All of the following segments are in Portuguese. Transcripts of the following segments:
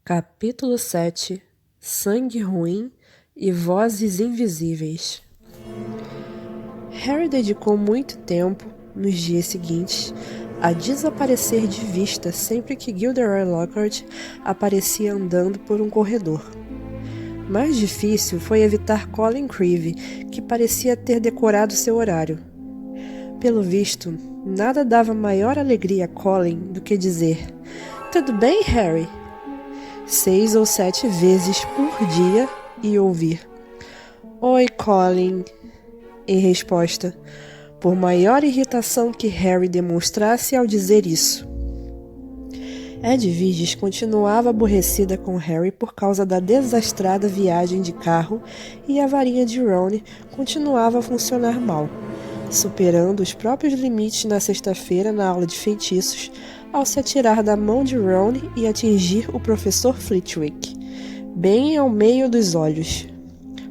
Capítulo 7 Sangue ruim e vozes invisíveis. Harry dedicou muito tempo, nos dias seguintes, a desaparecer de vista sempre que Gilderoy Lockhart aparecia andando por um corredor. Mais difícil foi evitar Colin Creevey, que parecia ter decorado seu horário. Pelo visto, nada dava maior alegria a Colin do que dizer: "Tudo bem, Harry?" 6 ou 7 vezes por dia e ouvir: "Oi, Colin." Em resposta, por maior irritação que Harry demonstrasse ao dizer isso. Edwiges continuava aborrecida com Harry por causa da desastrada viagem de carro e a varinha de Ron continuava a funcionar mal, superando os próprios limites na sexta-feira na aula de feitiços, ao se atirar da mão de Ron e atingir o professor Flitwick, bem ao meio dos olhos,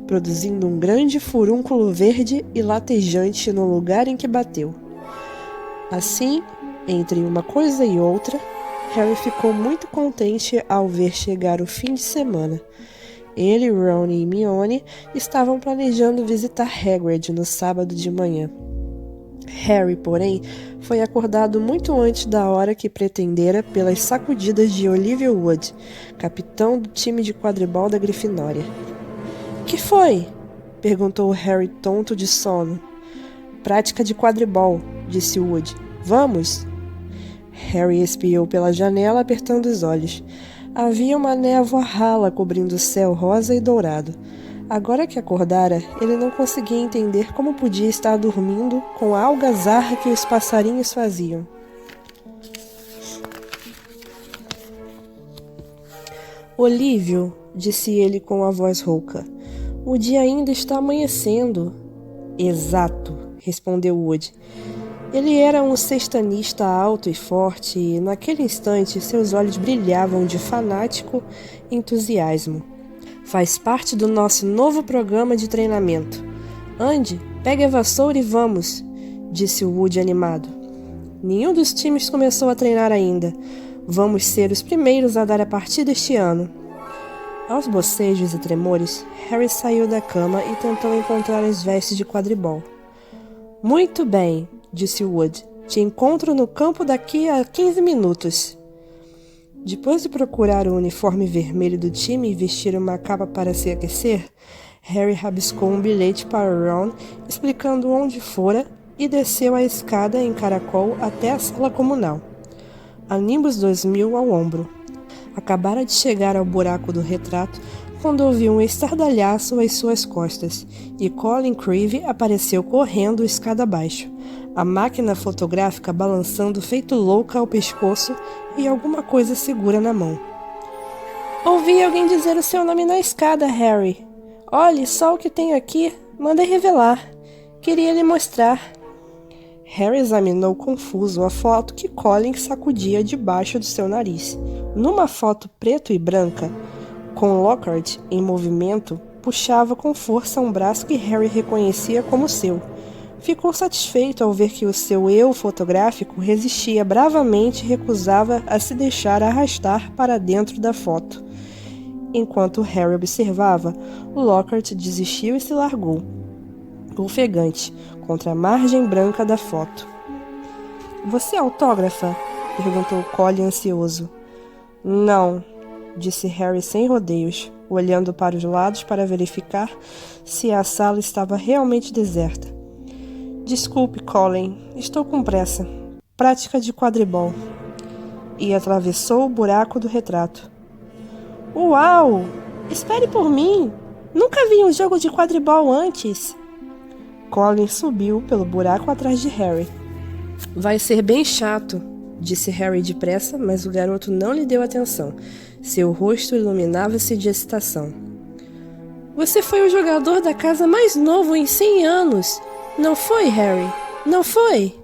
produzindo um grande furúnculo verde e latejante no lugar em que bateu. Assim, entre uma coisa e outra, Harry ficou muito contente ao ver chegar o fim de semana. Ele, Ron e Hermione estavam planejando visitar Hagrid no sábado de manhã. Harry, porém, foi acordado muito antes da hora que pretendera pelas sacudidas de Olivia Wood, capitão do time de quadribol da Grifinória. "Que foi?" perguntou Harry, tonto de sono. "Prática de quadribol", disse Wood. "Vamos?" Harry espiou pela janela, apertando os olhos. Havia uma névoa rala cobrindo o céu rosa e dourado. Agora que acordara, ele não conseguia entender como podia estar dormindo com a algazarra que os passarinhos faziam. "Olívio", disse ele com a voz rouca, "o dia ainda está amanhecendo." "Exato", respondeu Wood. Ele era um sextanista alto e forte e, naquele instante, seus olhos brilhavam de fanático entusiasmo. "Faz parte do nosso novo programa de treinamento. Ande, pegue a vassoura e vamos", disse Wood animado. "Nenhum dos times começou a treinar ainda. Vamos ser os primeiros a dar a partida este ano." Aos bocejos e tremores, Harry saiu da cama e tentou encontrar as vestes de quadribol. "Muito bem", disse Wood. "Te encontro no campo daqui a 15 minutos. Depois de procurar o uniforme vermelho do time e vestir uma capa para se aquecer, Harry rabiscou um bilhete para Ron explicando onde fora e desceu a escada em caracol até a sala comunal, a Nimbus 2000 ao ombro. Acabara de chegar ao buraco do retrato quando ouviu um estardalhaço às suas costas e Colin Creevey apareceu correndo escada abaixo, a máquina fotográfica balançando feito louca ao pescoço e alguma coisa segura na mão. "Ouvi alguém dizer o seu nome na escada, Harry. Olhe só o que tenho aqui. Mandei revelar. Queria lhe mostrar." Harry examinou confuso a foto que Colin sacudia debaixo do seu nariz. Numa foto preto e branca, com Lockhart em movimento, puxava com força um braço que Harry reconhecia como seu. Ficou satisfeito ao ver que o seu eu fotográfico resistia bravamente e recusava a se deixar arrastar para dentro da foto. Enquanto Harry observava, Lockhart desistiu e se largou, ofegante, contra a margem branca da foto. "Você autógrafa?" perguntou Colin ansioso. "Não", disse Harry sem rodeios, olhando para os lados para verificar se a sala estava realmente deserta. "Desculpe, Colin, estou com pressa. Prática de quadribol." E atravessou o buraco do retrato. "Uau! Espere por mim! Nunca vi um jogo de quadribol antes." Colin subiu pelo buraco atrás de Harry. "Vai ser bem chato", disse Harry depressa, mas o garoto não lhe deu atenção. Seu rosto iluminava-se de excitação. "Você foi o jogador da casa mais novo em 100 anos. Não foi, Harry? Não foi?"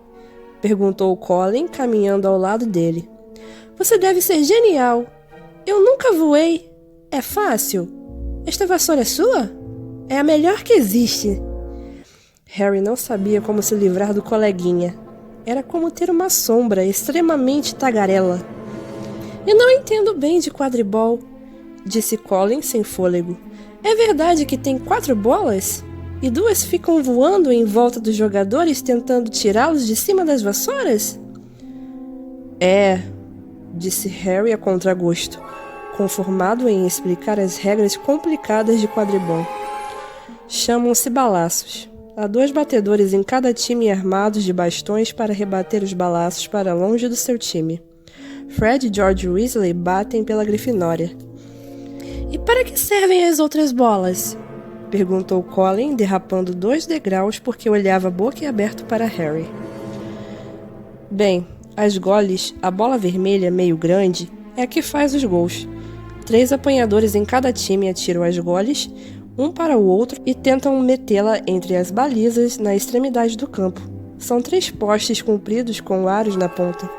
perguntou Colin, caminhando ao lado dele. "Você deve ser genial. Eu nunca voei. É fácil. Esta vassoura é sua? É a melhor que existe." Harry não sabia como se livrar do coleguinha. Era como ter uma sombra extremamente tagarela. "Eu não entendo bem de quadribol. disse Colin sem fôlego. É verdade que tem 4 bolas? E 2 ficam voando em volta dos jogadores tentando tirá-los de cima das vassouras? É, disse Harry a contragosto, conformado em explicar as regras complicadas de quadribol. Chamam-se balaços. Há 2 batedores em cada time armados de bastões para rebater os balaços para longe do seu time. Fred e George Weasley batem pela Grifinória. E para que servem as outras bolas? Perguntou Colin, derrapando 2 degraus porque olhava boquiaberto para Harry. Bem, as goles, a bola vermelha meio grande, é a que faz os gols. 3 apanhadores em cada time atiram as goles, um para o outro, e tentam metê-la entre as balizas na extremidade do campo. São 3 postes compridos com aros na ponta.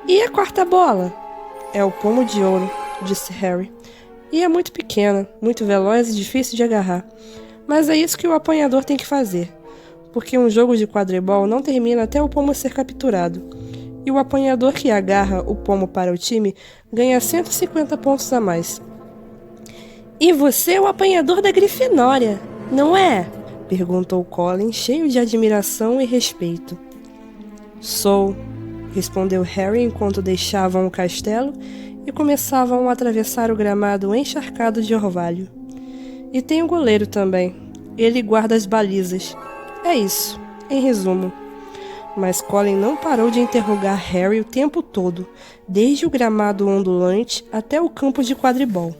E a 4ª bola? É o pomo de ouro, disse Harry. E é muito pequena, muito veloz e difícil de agarrar. Mas é isso que o apanhador tem que fazer, porque um jogo de quadribol não termina até o pomo ser capturado. E o apanhador que agarra o pomo para o time ganha 150 pontos a mais. E você é o apanhador da Grifinória, não é? Perguntou Colin, cheio de admiração e respeito. Sou, respondeu Harry enquanto deixavam o castelo e começavam a atravessar o gramado encharcado de orvalho. E tem o goleiro também. Ele guarda as balizas. É isso, em resumo. Mas Colin não parou de interrogar Harry o tempo todo, desde o gramado ondulante até o campo de quadribol.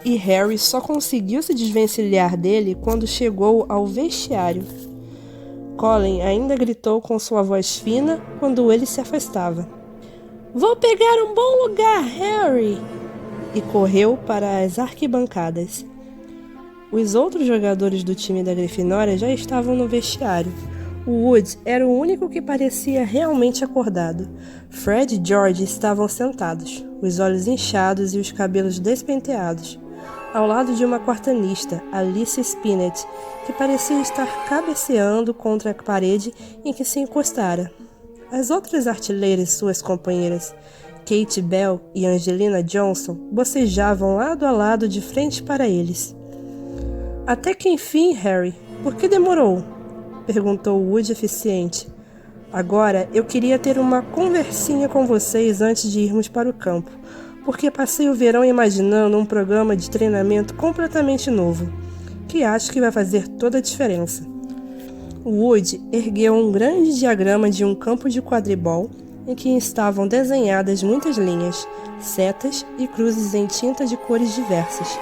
E Harry só conseguiu se desvencilhar dele quando chegou ao vestiário. Colin ainda gritou com sua voz fina quando ele se afastava. Vou pegar um bom lugar, Harry! E correu para as arquibancadas. Os outros jogadores do time da Grifinória já estavam no vestiário. O Wood era o único que parecia realmente acordado. Fred e George estavam sentados, os olhos inchados e os cabelos despenteados, ao lado de uma quartanista, Alice Spinnet, que parecia estar cabeceando contra a parede em que se encostara. As outras artilheiras, suas companheiras, Kate Bell e Angelina Johnson, bocejavam lado a lado de frente para eles. Até que enfim, Harry, por que demorou? Perguntou Wood eficiente. Agora eu queria ter uma conversinha com vocês antes de irmos para o campo, porque passei o verão imaginando um programa de treinamento completamente novo, que acho que vai fazer toda a diferença. Wood ergueu um grande diagrama de um campo de quadribol em que estavam desenhadas muitas linhas, setas e cruzes em tinta de cores diversas.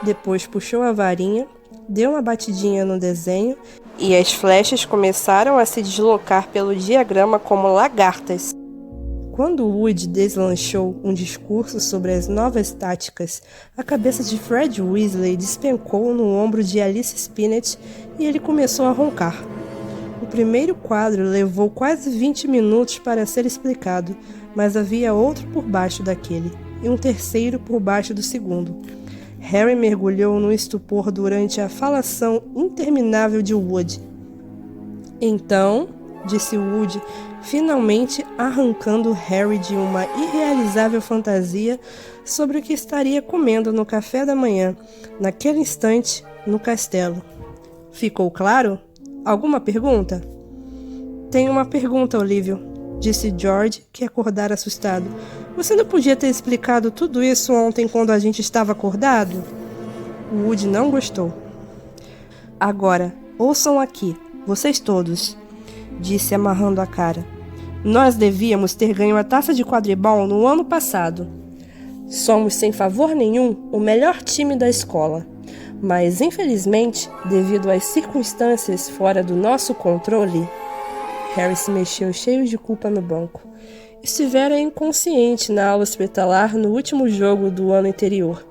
Depois puxou a varinha, deu uma batidinha no desenho e as flechas começaram a se deslocar pelo diagrama como lagartas. Quando Wood deslanchou um discurso sobre as novas táticas, a cabeça de Fred Weasley despencou no ombro de Alice Spinnet e ele começou a roncar. O primeiro quadro levou quase 20 minutos para ser explicado, mas havia outro por baixo daquele, e um terceiro por baixo do segundo. Harry mergulhou no estupor durante a falação interminável de Wood. Então, disse Wood, finalmente arrancando Harry de uma irrealizável fantasia sobre o que estaria comendo no café da manhã, naquele instante, no castelo. Ficou claro? Alguma pergunta? Tenho uma pergunta, Olívio, disse George, que acordara assustado. Você não podia ter explicado tudo isso ontem quando a gente estava acordado? Wood não gostou. Agora, ouçam aqui, vocês todos, disse amarrando a cara. Nós devíamos ter ganho a taça de quadribol no ano passado. Somos, sem favor nenhum, o melhor time da escola. Mas, infelizmente, devido às circunstâncias fora do nosso controle... Harry se mexeu cheio de culpa no banco. Estivera inconsciente na aula hospitalar no último jogo do ano anterior,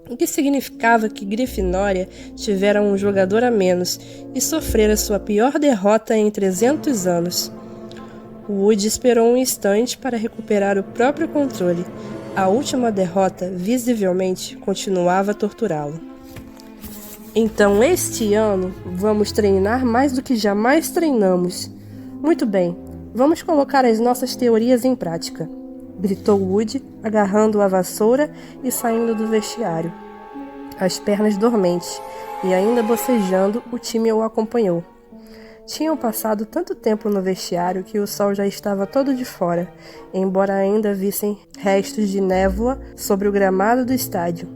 o que significava que Grifinória tivera um jogador a menos e sofrera sua pior derrota em 300 anos. Wood esperou um instante para recuperar o próprio controle. A última derrota, visivelmente, continuava a torturá-lo. Então, este ano, vamos treinar mais do que jamais treinamos. Muito bem, vamos colocar as nossas teorias em prática, gritou Woody, agarrando a vassoura e saindo do vestiário. As pernas dormentes e ainda bocejando, o time o acompanhou. Tinham passado tanto tempo no vestiário que o sol já estava todo de fora, embora ainda vissem restos de névoa sobre o gramado do estádio.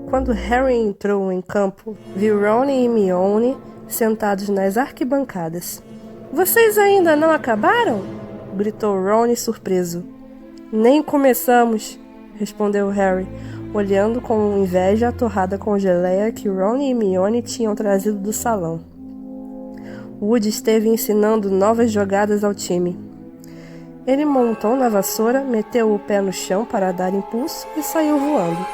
Quando Harry entrou em campo, viu Ron e Hermione sentados nas arquibancadas. "Vocês ainda não acabaram?" gritou Ron surpreso. "Nem começamos", respondeu Harry, olhando com inveja a torrada com geleia que Ron e Hermione tinham trazido do salão. Woody esteve ensinando novas jogadas ao time. Ele montou na vassoura, meteu o pé no chão para dar impulso e saiu voando.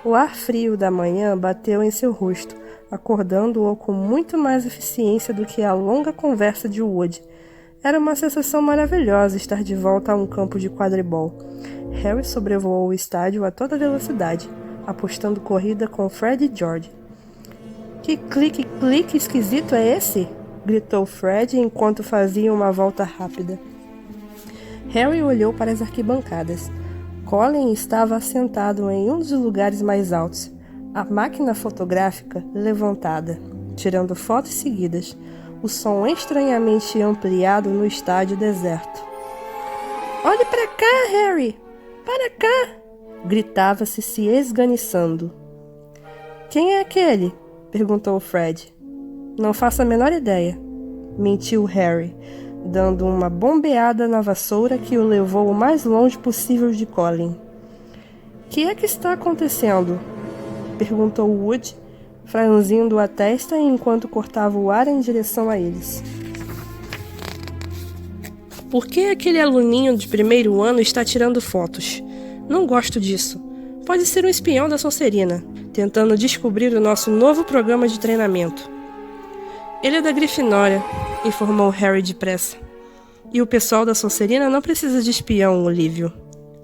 O ar frio da manhã bateu em seu rosto, acordando-o com muito mais eficiência do que a longa conversa de Woody. Era uma sensação maravilhosa estar de volta a um campo de quadribol. Harry sobrevoou o estádio a toda velocidade, apostando corrida com Fred e George. "Que clique-clique esquisito é esse?" gritou Fred enquanto fazia uma volta rápida. Harry olhou para as arquibancadas. Colin estava assentado em um dos lugares mais altos, a máquina fotográfica levantada, tirando fotos seguidas, o som estranhamente ampliado no estádio deserto. "Olhe para cá, Harry! Para cá!" gritava-se se esganiçando. "Quem é aquele?" perguntou Fred. "Não faço a menor ideia", mentiu Harry, dando uma bombeada na vassoura que o levou o mais longe possível de Colin. "Que é que está acontecendo?" perguntou Woody, franzindo a testa enquanto cortava o ar em direção a eles. "Por que aquele aluninho de primeiro ano está tirando fotos? Não gosto disso. Pode ser um espião da Sonserina, tentando descobrir o nosso novo programa de treinamento." "Ele é da Grifinória", informou Harry depressa. "E o pessoal da Sonserina não precisa de espião, Olívio",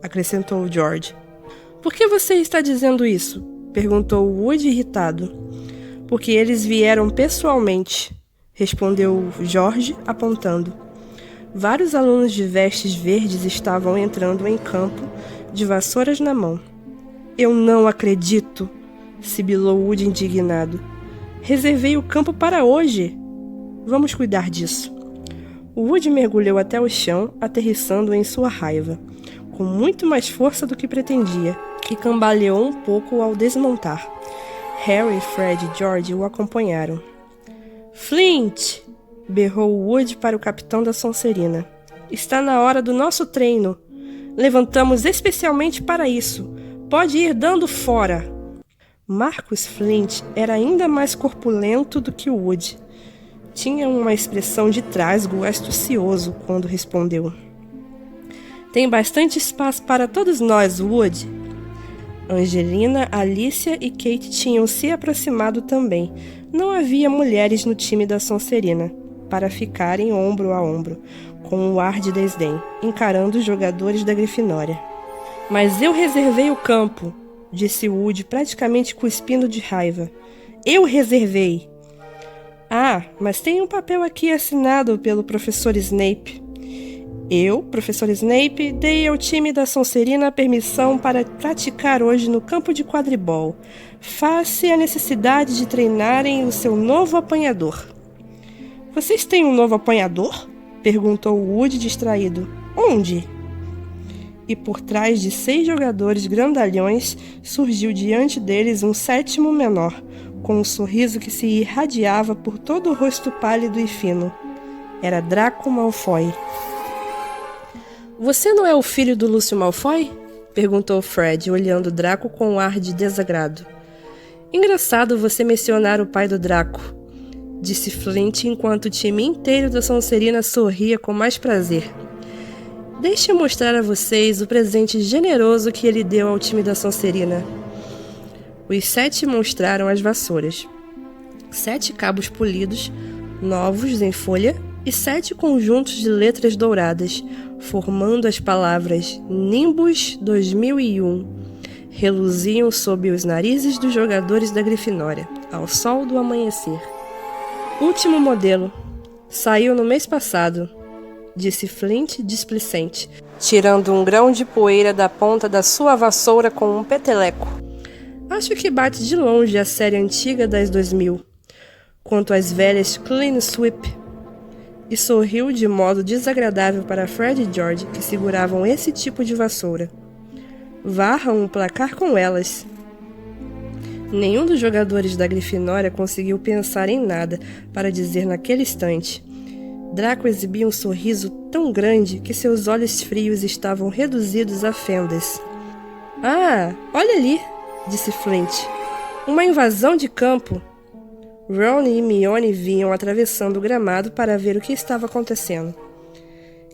acrescentou George. "Por que você está dizendo isso?" perguntou Woody irritado. "Porque eles vieram pessoalmente", respondeu George apontando. Vários alunos de vestes verdes estavam entrando em campo, de vassouras na mão. "Eu não acredito", sibilou Woody indignado. "Reservei o campo para hoje. Vamos cuidar disso." Woody mergulhou até o chão, aterrissando em sua raiva, com muito mais força do que pretendia, e cambaleou um pouco ao desmontar. Harry, Fred e George o acompanharam. "Flint!" berrou Woody para o capitão da Sonserina. "Está na hora do nosso treino. Levantamos especialmente para isso. Pode ir dando fora." Marcus Flint era ainda mais corpulento do que Woody. Tinha uma expressão de trasgo astucioso quando respondeu. "Tem bastante espaço para todos nós, Woody." Angelina, Alicia e Kate tinham se aproximado também. Não havia mulheres no time da Sonserina, para ficarem ombro a ombro, com um ar de desdém, encarando os jogadores da Grifinória. "Mas eu reservei o campo", disse Woody, praticamente cuspindo de raiva. "Eu reservei." "Ah, mas tem um papel aqui assinado pelo professor Snape." "Eu, professor Snape, dei ao time da Sonserina a permissão para praticar hoje no campo de quadribol, face à necessidade de treinarem o seu novo apanhador." "Vocês têm um novo apanhador?" perguntou Woody distraído. "Onde?" E por trás de 6 jogadores grandalhões surgiu diante deles um 7º menor, com um sorriso que se irradiava por todo o rosto pálido e fino. Era Draco Malfoy. "Você não é o filho do Lúcio Malfoy?" perguntou Fred, olhando Draco com um ar de desagrado. "Engraçado você mencionar o pai do Draco", disse Flint enquanto o time inteiro da Sonserina sorria com mais prazer. "Deixe eu mostrar a vocês o presente generoso que ele deu ao time da Sonserina." Os 7 mostraram as vassouras. 7 cabos polidos, novos em folha, e 7 conjuntos de letras douradas, formando as palavras Nimbus 2001, reluziam sob os narizes dos jogadores da Grifinória, ao sol do amanhecer. "Último modelo. Saiu no mês passado", disse Flint displicente. tirando um grão de poeira da ponta da sua vassoura com um peteleco. Acho que bate de longe a série antiga das 2000, quanto às velhas Clean Sweep. E sorriu de modo desagradável para Fred e George, que seguravam esse tipo de vassoura. Varram o placar com elas. Nenhum dos jogadores da Grifinória conseguiu pensar em nada para dizer naquele instante. Draco exibia um sorriso tão grande que seus olhos frios estavam reduzidos a fendas. Ah, olha ali, disse Flint. Uma invasão de campo. Ron e Hermione vinham atravessando o gramado para ver o que estava acontecendo.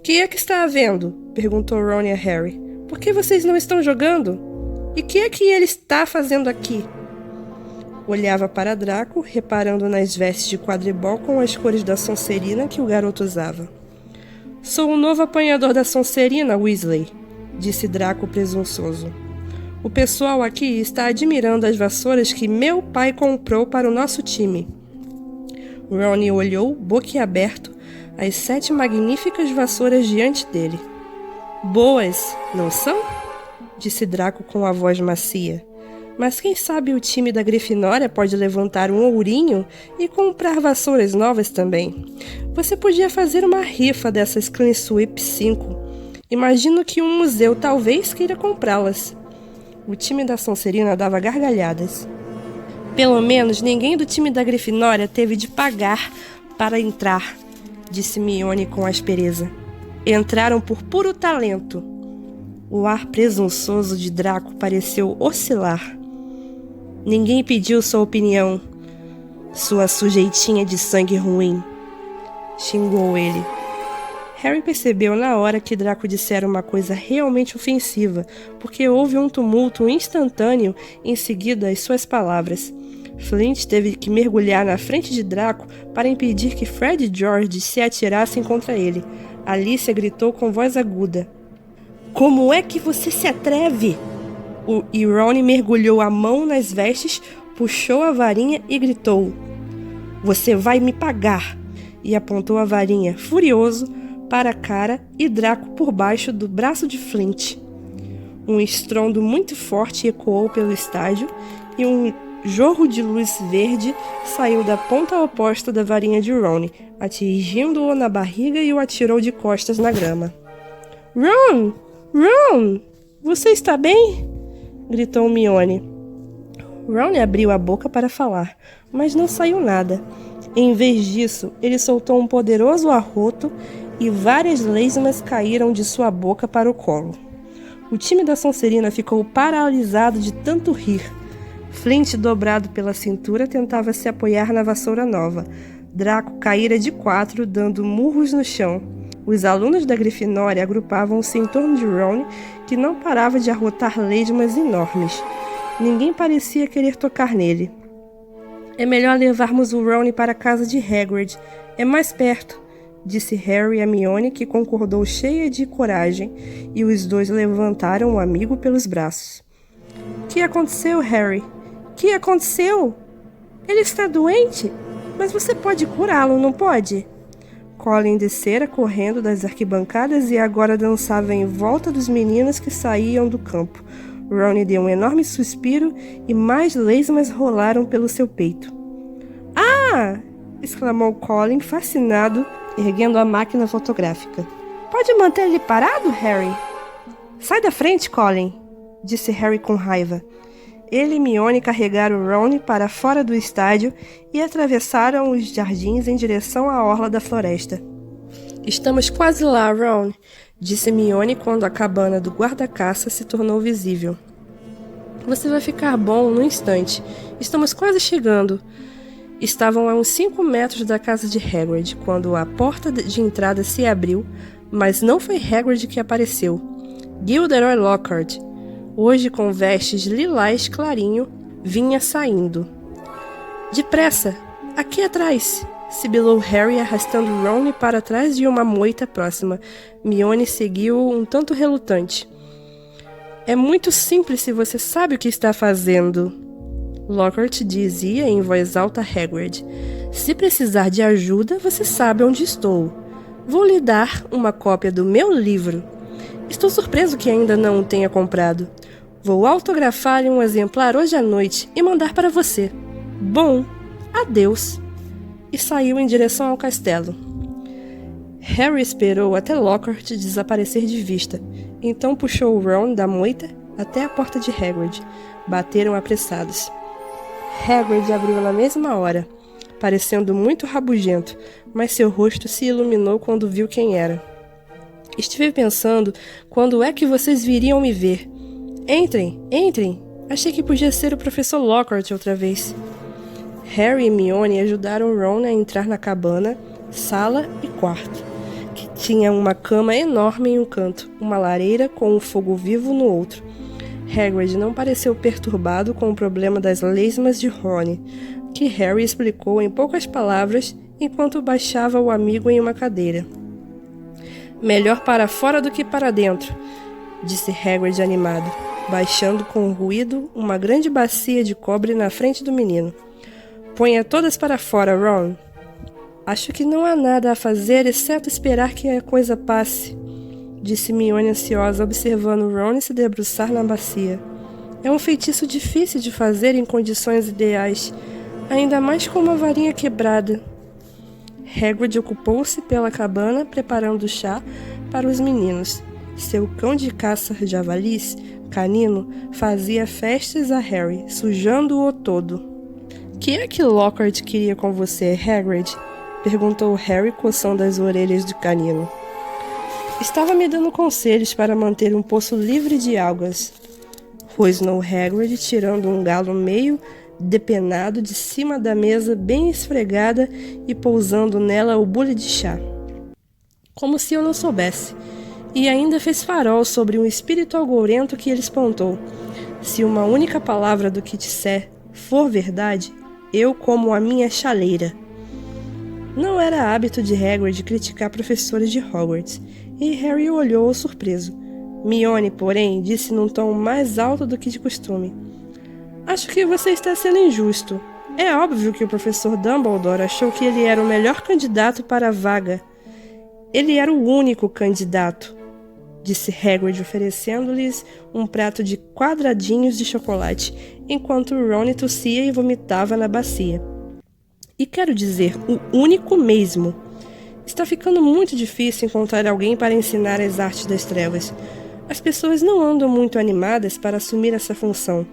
Que é que está havendo? Perguntou Ron a Harry. Por que vocês não estão jogando? E que é que ele está fazendo aqui? Olhava para Draco, reparando nas vestes de quadribol com as cores da Sonserina que o garoto usava. Sou o novo apanhador da Sonserina, Weasley, disse Draco presunçoso. O pessoal aqui está admirando as vassouras que meu pai comprou para o nosso time. Ron olhou, boquiaberto, as 7 magníficas vassouras diante dele. Boas, não são? Disse Draco com a voz macia. Mas quem sabe o time da Grifinória pode levantar um ourinho e comprar vassouras novas também. Você podia fazer uma rifa dessas Clean Sweep 5. Imagino que um museu talvez queira comprá-las. O time da Sonserina dava gargalhadas. Pelo menos ninguém do time da Grifinória teve de pagar para entrar, disse Hermione com aspereza. Entraram por puro talento. O ar presunçoso de Draco pareceu oscilar. Ninguém pediu sua opinião. Sua sujeitinha de sangue ruim, xingou ele. Harry percebeu na hora que Draco dissera uma coisa realmente ofensiva, porque houve um tumulto instantâneo em seguida às suas palavras. Flint teve que mergulhar na frente de Draco para impedir que Fred e George se atirassem contra ele. Alicia gritou com voz aguda. Como é que você se atreve? E Ron mergulhou a mão nas vestes, puxou a varinha e gritou. Você vai me pagar! E apontou a varinha, furioso, para a cara e Draco por baixo do braço de Flint. Um estrondo muito forte ecoou pelo estádio e um jorro de luz verde saiu da ponta oposta da varinha de Ron, atingindo-o na barriga e o atirou de costas na grama. Ron! Ron! Você está bem? Gritou Hermione. Ron abriu a boca para falar, mas não saiu nada. Em vez disso, ele soltou um poderoso arroto e várias lesmas caíram de sua boca para o colo. O time da Sonserina ficou paralisado de tanto rir. Flint, dobrado pela cintura, tentava se apoiar na vassoura nova. Draco caíra de 4, dando murros no chão. Os alunos da Grifinória agrupavam-se em torno de Ron, que não parava de arrotar lesmas enormes. Ninguém parecia querer tocar nele. É melhor levarmos o Ron para a casa de Hagrid. É mais perto, disse Harry a Hermione, que concordou cheia de coragem, e os dois levantaram o amigo pelos braços. Que aconteceu, Harry? Que aconteceu? Ele está doente? Mas você pode curá-lo, não pode? Colin descera correndo das arquibancadas e agora dançava em volta dos meninos que saíam do campo. Ron deu um enorme suspiro e mais lesmas rolaram pelo seu peito. Ah! Exclamou Colin, fascinado, erguendo a máquina fotográfica. Pode manter ele parado, Harry? Sai da frente, Colin, disse Harry com raiva. Ele e Hermione carregaram Ron para fora do estádio e atravessaram os jardins em direção à orla da floresta. Estamos quase lá, Ron, disse Hermione quando a cabana do guarda-caça se tornou visível. Você vai ficar bom num instante. Estamos quase chegando. Estavam a uns 5 metros da casa de Hagrid, quando a porta de entrada se abriu, mas não foi Hagrid que apareceu. Gilderoy Lockhart, hoje com vestes lilás clarinho, vinha saindo. Depressa! Aqui atrás! Sibilou Harry, arrastando Ron para trás de uma moita próxima. Hermione seguiu um tanto relutante. É muito simples se você sabe o que está fazendo. Lockhart dizia em voz alta a Hagrid. Se precisar de ajuda, você sabe onde estou. Vou lhe dar uma cópia do meu livro. Estou surpreso que ainda não o tenha comprado. Vou autografar-lhe um exemplar hoje à noite e mandar para você. Bom, adeus. E saiu em direção ao castelo. Harry esperou até Lockhart desaparecer de vista. Então puxou Ron da moita até a porta de Hagrid. Bateram apressados. Hagrid abriu na mesma hora, parecendo muito rabugento, mas seu rosto se iluminou quando viu quem era. Estive pensando quando é que vocês viriam me ver. Entrem, entrem. Achei que podia ser o professor Lockhart outra vez. Harry e Hermione ajudaram Ron a entrar na cabana, sala e quarto, que tinha uma cama enorme em um canto, uma lareira com um fogo vivo no outro. Hagrid não pareceu perturbado com o problema das lesmas de Rony, que Harry explicou em poucas palavras enquanto baixava o amigo em uma cadeira. Melhor para fora do que para dentro, disse Hagrid animado, baixando com ruído uma grande bacia de cobre na frente do menino. Ponha todas para fora, Ron. Acho que não há nada a fazer exceto esperar que a coisa passe, disse Hermione ansiosa, observando Ron se debruçar na bacia. É um feitiço difícil de fazer em condições ideais, ainda mais com uma varinha quebrada. Hagrid ocupou-se pela cabana preparando o chá para os meninos. Seu cão de caça javalis, Canino, fazia festas a Harry, sujando-o todo. Que é que Lockhart queria com você, Hagrid? Perguntou Harry, coçando as orelhas de Canino. Estava me dando conselhos para manter um poço livre de algas, rosnou Hagrid, tirando um galo meio depenado de cima da mesa bem esfregada e pousando nela o bule de chá. Como se eu não soubesse. E ainda fez farol sobre um espírito algourento que ele espantou. Se uma única palavra do que disser for verdade, eu como a minha chaleira. Não era hábito de Hagrid criticar professores de Hogwarts, e Harry o olhou surpreso. Hermione, porém, disse num tom mais alto do que de costume. Acho que você está sendo injusto. É óbvio que o professor Dumbledore achou que ele era o melhor candidato para a vaga. Ele era o único candidato, disse Hagrid, oferecendo-lhes um prato de quadradinhos de chocolate, enquanto Ron tossia e vomitava na bacia. E quero dizer, o único mesmo. Está ficando muito difícil encontrar alguém para ensinar as artes das trevas. As pessoas não andam muito animadas para assumir essa função.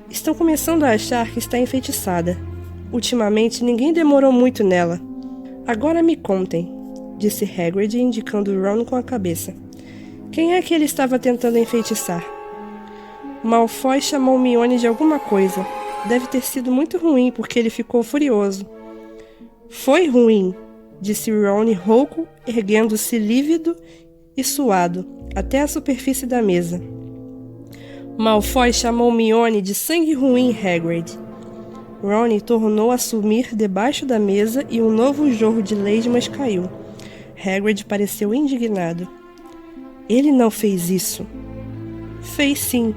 Estão começando a achar que está enfeitiçada. Ultimamente, ninguém demorou muito nela. Agora me contem, disse Hagrid, indicando Ron com a cabeça. Quem é que ele estava tentando enfeitiçar? Malfoy chamou Hermione de alguma coisa. Deve ter sido muito ruim, porque ele ficou furioso. Foi ruim, disse Ron rouco, erguendo-se lívido e suado, até a superfície da mesa. Malfoy chamou Hermione de sangue ruim, Hagrid. Ron tornou a sumir debaixo da mesa e um novo jorro de lesmas caiu. Hagrid pareceu indignado. Ele não fez isso. Fez sim,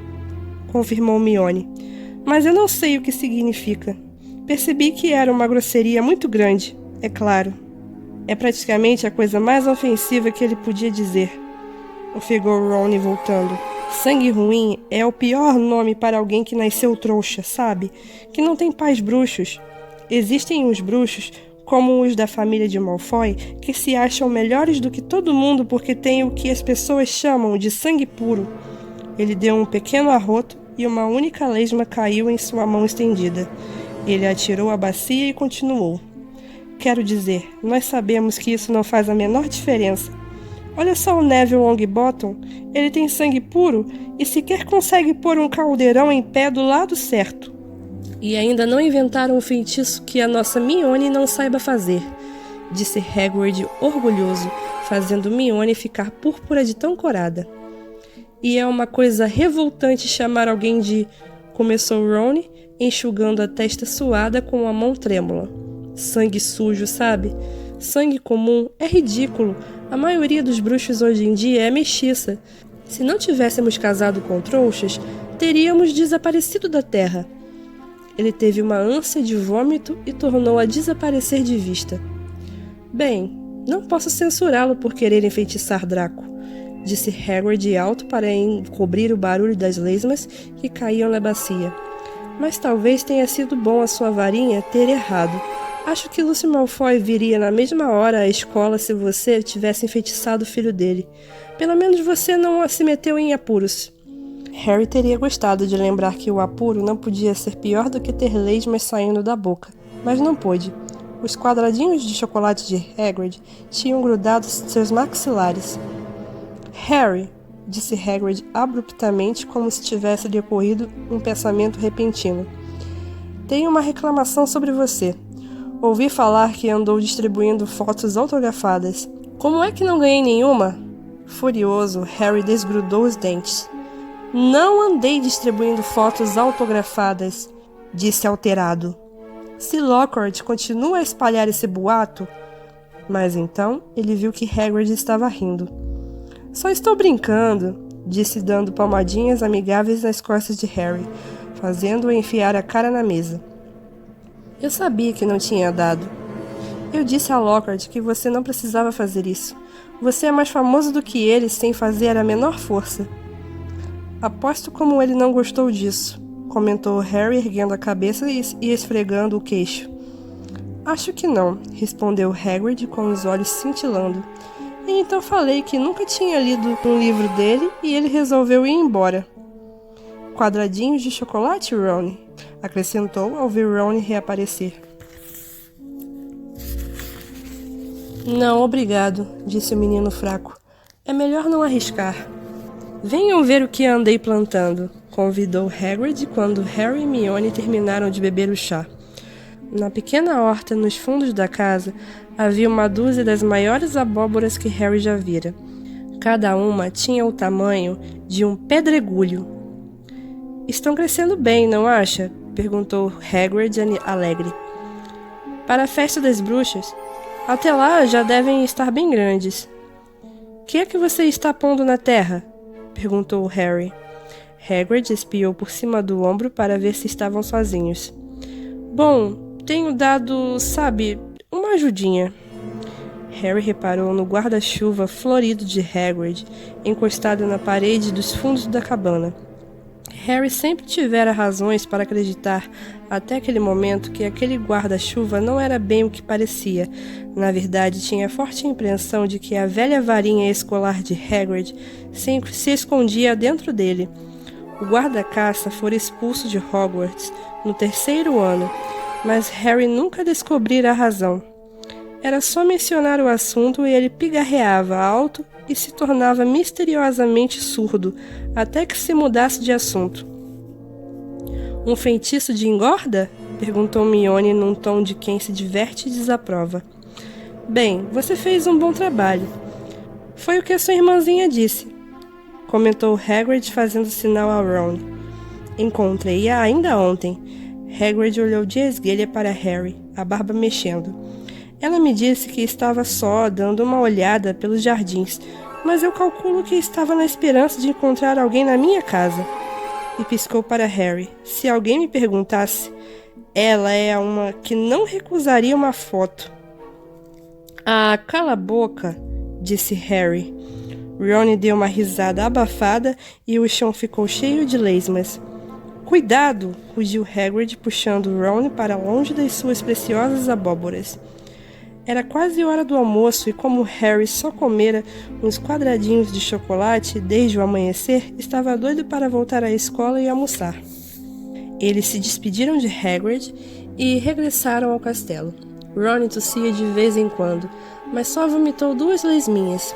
confirmou Hermione. Mas eu não sei o que significa. Percebi que era uma grosseria muito grande, é claro. É praticamente a coisa mais ofensiva que ele podia dizer, ofegou Ron voltando. Sangue ruim é o pior nome para alguém que nasceu trouxa, sabe? Que não tem pais bruxos. Existem uns bruxos, como os da família de Malfoy, que se acham melhores do que todo mundo porque têm o que as pessoas chamam de sangue puro. Ele deu um pequeno arroto e uma única lesma caiu em sua mão estendida. Ele atirou a bacia e continuou. Quero dizer, nós sabemos que isso não faz a menor diferença. Olha só o Neville Longbottom, ele tem sangue puro e sequer consegue pôr um caldeirão em pé do lado certo. E ainda não inventaram um feitiço que a nossa Hermione não saiba fazer, disse Hagrid orgulhoso, fazendo Hermione ficar púrpura de tão corada. E é uma coisa revoltante chamar alguém de... Começou Ron, enxugando a testa suada com a mão trêmula. Sangue sujo, sabe? Sangue comum é ridículo. A maioria dos bruxos hoje em dia é mestiça. Se não tivéssemos casado com trouxas, teríamos desaparecido da terra. Ele teve uma ânsia de vômito e tornou a desaparecer de vista. Bem, não posso censurá-lo por querer enfeitiçar Draco. disse Hagrid alto para encobrir o barulho das lesmas que caíam na bacia. Mas talvez tenha sido bom a sua varinha ter errado. Acho que Lúcio Malfoy viria na mesma hora à escola se você tivesse enfeitiçado o filho dele. Pelo menos você não se meteu em apuros. Harry teria gostado de lembrar que o apuro não podia ser pior do que ter lesmas saindo da boca, mas não pôde. Os quadradinhos de chocolate de Hagrid tinham grudado seus maxilares. Harry, disse Hagrid abruptamente, como se tivesse lhe ocorrido um pensamento repentino. Tenho uma reclamação sobre você. Ouvi falar que andou distribuindo fotos autografadas. Como é que não ganhei nenhuma? Furioso, Harry desgrudou os dentes. Não andei distribuindo fotos autografadas, disse alterado. Se Lockhart continua a espalhar esse boato... Mas então ele viu que Hagrid estava rindo. Só estou brincando, disse dando palmadinhas amigáveis nas costas de Harry, fazendo-o enfiar a cara na mesa. Eu sabia que não tinha dado. Eu disse a Lockhart que você não precisava fazer isso. Você é mais famoso do que ele sem fazer a menor força. Aposto como ele não gostou disso, comentou Harry erguendo a cabeça e esfregando o queixo. Acho que não, respondeu Hagrid com os olhos cintilando. E então falei que nunca tinha lido um livro dele e ele resolveu ir embora. Quadradinhos de chocolate, Ron? Acrescentou ao ver Ron reaparecer. Não, obrigado, disse o menino fraco. É melhor não arriscar. Venham ver o que andei plantando, convidou Hagrid quando Harry e Hermione terminaram de beber o chá. Na pequena horta nos fundos da casa havia uma dúzia das maiores abóboras que Harry já vira. Cada uma tinha o tamanho de um pedregulho. Estão crescendo bem, não acha? Perguntou Hagrid alegre. Para a festa das bruxas? Até lá já devem estar bem grandes. Que é que você está pondo na terra? Perguntou Harry. Hagrid espiou por cima do ombro para ver se estavam sozinhos. Bom, tenho dado, sabe, uma ajudinha. Harry reparou no guarda-chuva florido de Hagrid, encostado na parede dos fundos da cabana. Harry sempre tivera razões para acreditar, até aquele momento, que aquele guarda-chuva não era bem o que parecia. Na verdade, tinha a forte impressão de que a velha varinha escolar de Hagrid se escondia dentro dele. O guarda-caça fora expulso de Hogwarts no 3º ano, mas Harry nunca descobrira a razão. Era só mencionar o assunto e ele pigarreava alto e se tornava misteriosamente surdo, até que se mudasse de assunto. Um feitiço de engorda? Perguntou Hermione num tom de quem se diverte e desaprova. Bem, você fez um bom trabalho. Foi o que a sua irmãzinha disse, comentou Hagrid fazendo sinal a Ron. Encontrei-a ainda ontem. Hagrid olhou de esguelha para Harry, a barba mexendo. Ela me disse que estava só, dando uma olhada pelos jardins, mas eu calculo que estava na esperança de encontrar alguém na minha casa. E piscou para Harry. Se alguém me perguntasse, ela é uma que não recusaria uma foto. Ah, cala a boca, disse Harry. Ron deu uma risada abafada e o chão ficou cheio de lesmas. Cuidado, rugiu Hagrid puxando Ron para longe das suas preciosas abóboras. Era quase hora do almoço e como Harry só comera uns quadradinhos de chocolate desde o amanhecer, estava doido para voltar à escola e almoçar. Eles se despediram de Hagrid e regressaram ao castelo. Ron tossia de vez em quando, mas só vomitou 2 lesminhas.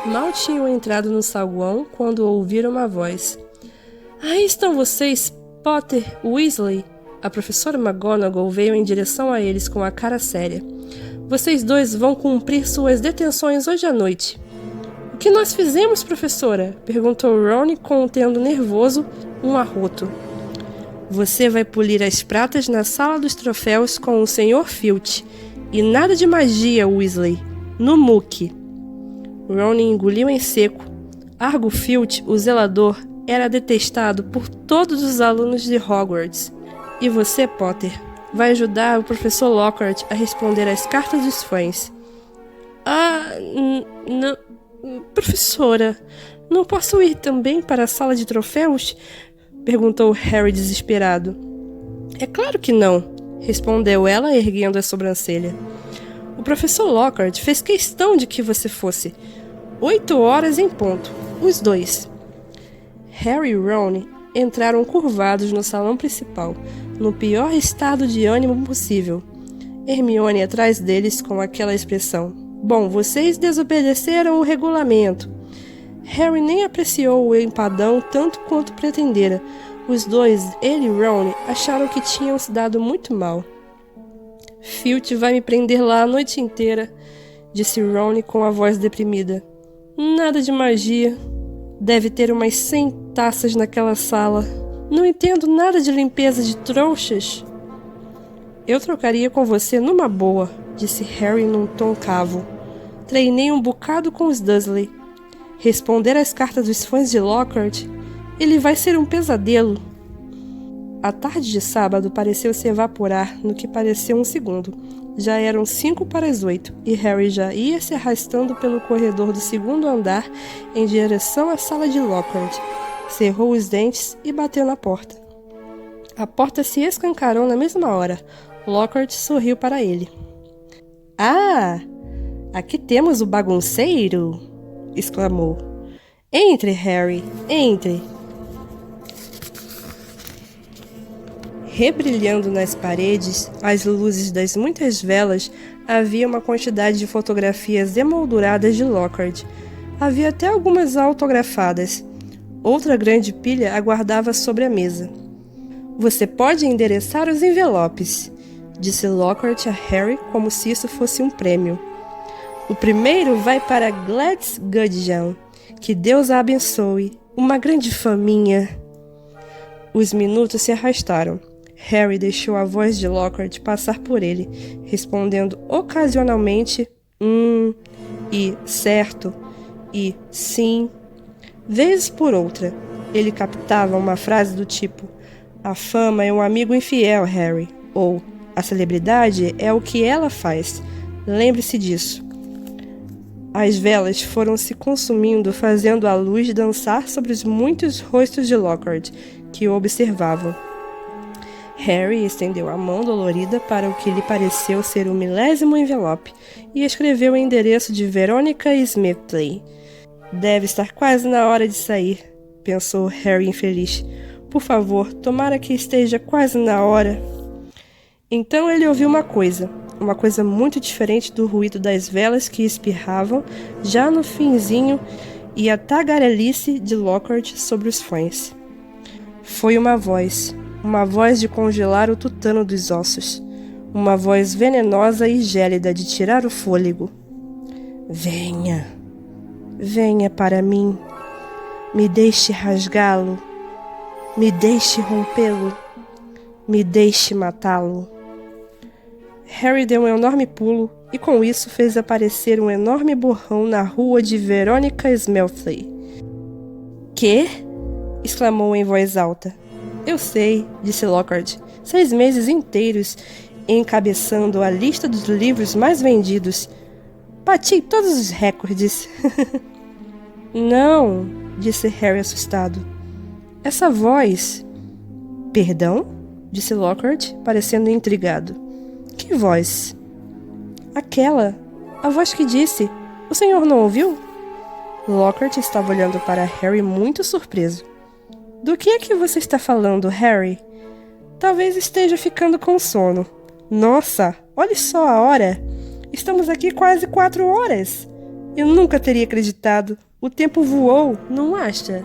Mal tinham entrado no saguão quando ouviram uma voz. Aí estão vocês, Potter, Weasley. A professora McGonagall veio em direção a eles com a cara séria. Vocês dois vão cumprir suas detenções hoje à noite. O que nós fizemos, professora? Perguntou Ron, contendo nervoso um arroto. Você vai polir as pratas na sala dos troféus com o Sr. Filch. E nada de magia, Weasley. No muque. Ron engoliu em seco. Argo Filch, o zelador, era detestado por todos os alunos de Hogwarts. E você, Potter, vai ajudar o professor Lockhart a responder às cartas dos fãs. Professora, não posso ir também para a sala de troféus? Perguntou Harry desesperado. É claro que não, respondeu ela erguendo a sobrancelha. O professor Lockhart fez questão de que você fosse. 8 horas em ponto, os dois. Harry e Ron entraram curvados no salão principal, no pior estado de ânimo possível. Hermione atrás deles com aquela expressão. Bom, vocês desobedeceram o regulamento. Harry nem apreciou o empadão tanto quanto pretendera. Os dois, ele e Ron, acharam que tinham se dado muito mal. Filch vai me prender lá a noite inteira, disse Ron com a voz deprimida. Nada de magia. Deve ter umas 100 taças naquela sala. Não entendo nada de limpeza de trouxas. Eu trocaria com você numa boa, disse Harry num tom cavo. Treinei um bocado com os Dursley. Responder às cartas dos fãs de Lockhart, ele vai ser um pesadelo. A tarde de sábado pareceu se evaporar no que pareceu um segundo. Já eram 7:55 e Harry já ia se arrastando pelo corredor do segundo andar em direção à sala de Lockhart. Cerrou os dentes e bateu na porta. A porta se escancarou na mesma hora. Lockhart sorriu para ele. Ah, aqui temos o bagunceiro! Exclamou. Entre, Harry, entre! Rebrilhando nas paredes, às luzes das muitas velas, havia uma quantidade de fotografias emolduradas de Lockhart. Havia até algumas autografadas. Outra grande pilha aguardava sobre a mesa. Você pode endereçar os envelopes, disse Lockhart a Harry como se isso fosse um prêmio. O primeiro vai para Gladys Gudgeon. Que Deus a abençoe. Uma grande faminha. Os minutos se arrastaram. Harry deixou a voz de Lockhart passar por ele, respondendo ocasionalmente e certo e sim. Vez por outra, ele captava uma frase do tipo: a fama é um amigo infiel, Harry, ou a celebridade é o que ela faz. Lembre-se disso. As velas foram se consumindo, fazendo a luz dançar sobre os muitos rostos de Lockhart, que o observavam. Harry estendeu a mão dolorida para o que lhe pareceu ser o 1000º envelope e escreveu o endereço de Veronica Smithley. Deve estar quase na hora de sair, pensou Harry infeliz. Por favor, tomara que esteja quase na hora. Então ele ouviu uma coisa muito diferente do ruído das velas que espirravam já no finzinho e a tagarelice de Lockhart sobre os fãs. Foi uma voz de congelar o tutano dos ossos, uma voz venenosa e gélida de tirar o fôlego. Venha, venha para mim, me deixe rasgá-lo, me deixe rompê-lo, me deixe matá-lo. Harry deu um enorme pulo e com isso fez aparecer um enorme borrão na rua de Veronica Smithley. Quê? Exclamou em voz alta. Eu sei, disse Lockhart. 6 meses inteiros encabeçando a lista dos livros mais vendidos. Bati todos os recordes. Não, disse Harry assustado. Essa voz... Perdão? Disse Lockhart, parecendo intrigado. Que voz? Aquela. A voz que disse. O senhor não ouviu? Lockhart estava olhando para Harry muito surpreso. Do que é que você está falando, Harry? Talvez esteja ficando com sono. Nossa, olhe só a hora. Estamos aqui quase 4 horas. Eu nunca teria acreditado. O tempo voou, não acha?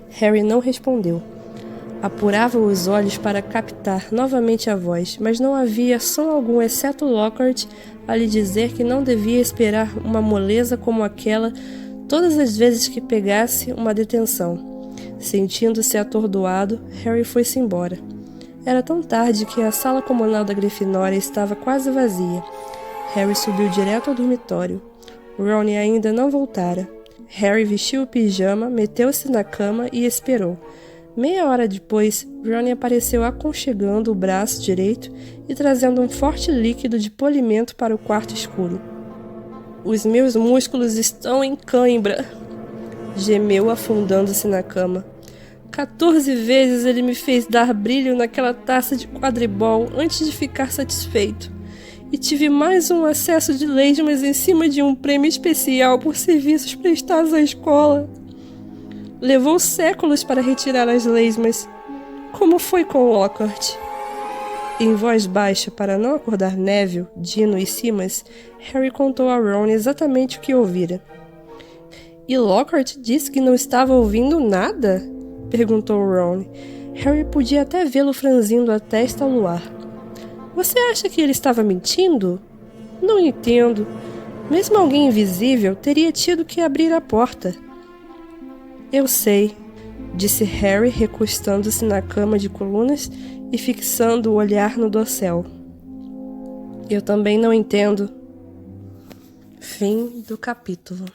Harry não respondeu. Apurava os olhos para captar novamente a voz, mas não havia som algum exceto Lockhart a lhe dizer que não devia esperar uma moleza como aquela todas as vezes que pegasse uma detenção. Sentindo-se atordoado, Harry foi-se embora. Era tão tarde que a sala comunal da Grifinória estava quase vazia. Harry subiu direto ao dormitório. Ron ainda não voltara. Harry vestiu o pijama, meteu-se na cama e esperou. Meia hora depois, Ron apareceu aconchegando o braço direito e trazendo um forte líquido de polimento para o quarto escuro. Os meus músculos estão em cãibra, gemeu afundando-se na cama. 14 vezes ele me fez dar brilho naquela taça de quadribol antes de ficar satisfeito. E tive mais um acesso de lesmas em cima de um prêmio especial por serviços prestados à escola. Levou séculos para retirar as lesmas. Como foi com Lockhart? Em voz baixa, para não acordar Neville, Dino e Simas, Harry contou a Ron exatamente o que ouvira. E Lockhart disse que não estava ouvindo nada? Perguntou Ron. Harry podia até vê-lo franzindo a testa ao luar. Você acha que ele estava mentindo? Não entendo. Mesmo alguém invisível teria tido que abrir a porta. Eu sei, disse Harry, recostando-se na cama de colunas e fixando o olhar no dossel. Eu também não entendo. Fim do capítulo.